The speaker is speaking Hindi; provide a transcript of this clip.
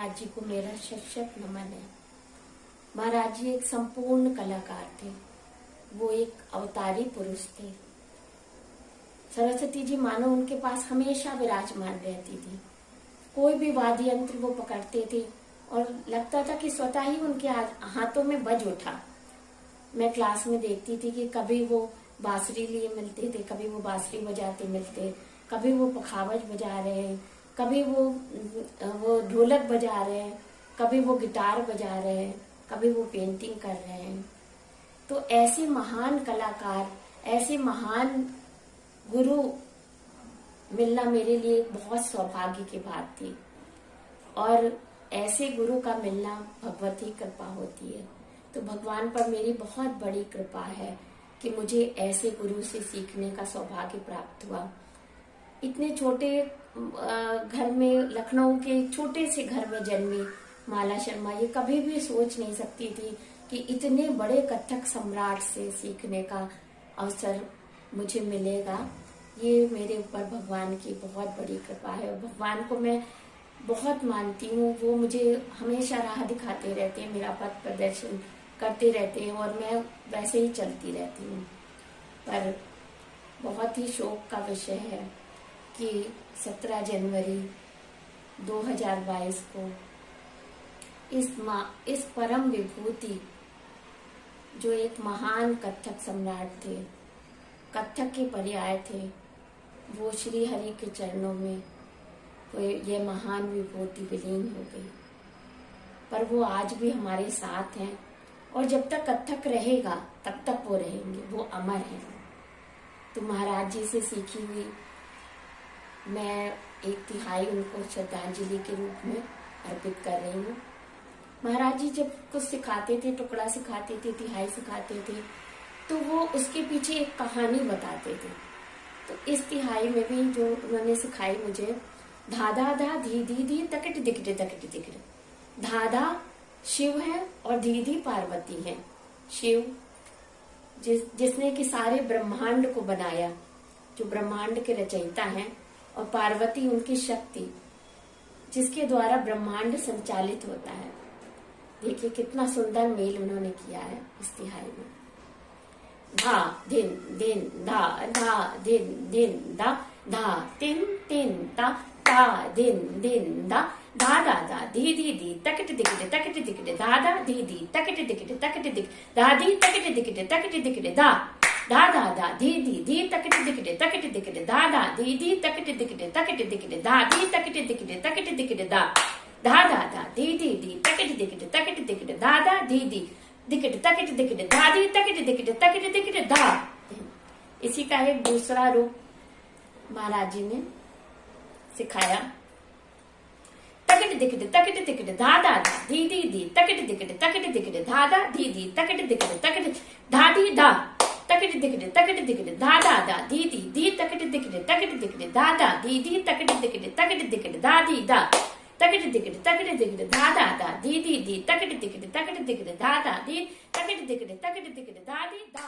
महाराज जी को मेरा शत शत नमन है। महाराज जी एक संपूर्ण कलाकार थे, वो एक अवतारी पुरुष थे। सरस्वती जी मानो उनके पास हमेशा विराजमान रहती थी। कोई भी वाद्य यंत्र वो पकड़ते थे और लगता था कि स्वतः ही उनके हाथों में बज उठा। मैं क्लास में देखती थी कि कभी वो बांसुरी लिए मिलते थे, कभी वो बांसुरी बजाते मिलते, कभी वो पखावज बजा रहे हैं, कभी वो ढोलक बजा रहे हैं, कभी वो गिटार बजा रहे हैं, कभी वो पेंटिंग कर रहे हैं। तो ऐसे महान कलाकार, ऐसे महान गुरु मिलना मेरे लिए बहुत सौभाग्य की बात थी। और ऐसे गुरु का मिलना भगवती कृपा होती है। तो भगवान पर मेरी बहुत बड़ी कृपा है कि मुझे ऐसे गुरु से सीखने का सौभाग्य प्राप्त हुआ। इतने छोटे घर में, लखनऊ के एक छोटे से घर में जन्मी माला शर्मा, ये कभी भी सोच नहीं सकती थी कि इतने बड़े कथक सम्राट से सीखने का अवसर मुझे मिलेगा। ये मेरे ऊपर भगवान की बहुत बड़ी कृपा है और भगवान को मैं बहुत मानती हूँ। वो मुझे हमेशा राह दिखाते रहते हैं, मेरा पथ प्रदर्शन करते रहते हैं और मैं वैसे ही चलती रहती हूँ। पर बहुत ही शोक का विषय है कि 17 जनवरी 2022 को इस परम विभूति, जो एक महान कथक सम्राट थे, कथक के पर्याय थे, वो श्री हरि के चरणों में ये महान विभूति विलीन हो गई। पर वो आज भी हमारे साथ हैं और जब तक कथक रहेगा तब तक वो रहेंगे, वो अमर हैं। तो महाराज जी से सीखी हुई मैं 1/3 उनको श्रद्धांजलि के रूप में अर्पित कर रही हूँ। महाराज जी जब कुछ सिखाते थे, टुकड़ा सिखाते थे, 1/3 सिखाते थे, तो वो उसके पीछे एक कहानी बताते थे। तो इस 1/3 में भी जो उन्होंने सिखाई मुझे, धाधा धा धी धी धी तकट दिकटे तकट दिकटे। धाधा शिव है और दीदी पार्वती है। शिव जिसने कि सारे ब्रह्मांड को बनाया, जो ब्रह्मांड के रचयिता हैं, और पार्वती उनकी शक्ति, जिसके द्वारा ब्रह्मांड संचालित होता है। देखिए कितना सुंदर मेल उन्होंने किया है इस 1/3 में। धा दिन दिन धा धा दिन दिन दा धा तिन तिन ता ता दिन दिन दा धा धा धा धी धी धी तकट दिकटे धा धा धी धी तकट दिक धा धी तकट दिकटे धा धा धा धा धी धी धी तकट दिकटे धा धा धी धी तकट दिकटे धा धी तकट दिकटे धा धा धा धा धी धी धी तकट दिकटे धा धा धी धी दिकट तकट दिकटे धा धी तकट दिकटे धा। इसी का एक दूसरा रूप महाराज जी ने सिखाया। तकट दिकटे धा धा धा धी धी धी तकट दिकटे धा धा धी धी तकट दिकटे धा धी धा तकट दिकटे धा धा धा धी धी धी तकट दिकटे धा धा धी धी तकट दिकटे धा धी धा तकट दिकटे धा धा धा धी धी धी तकट दिकटे धा धा धी तकट दिकटे धा धी धा।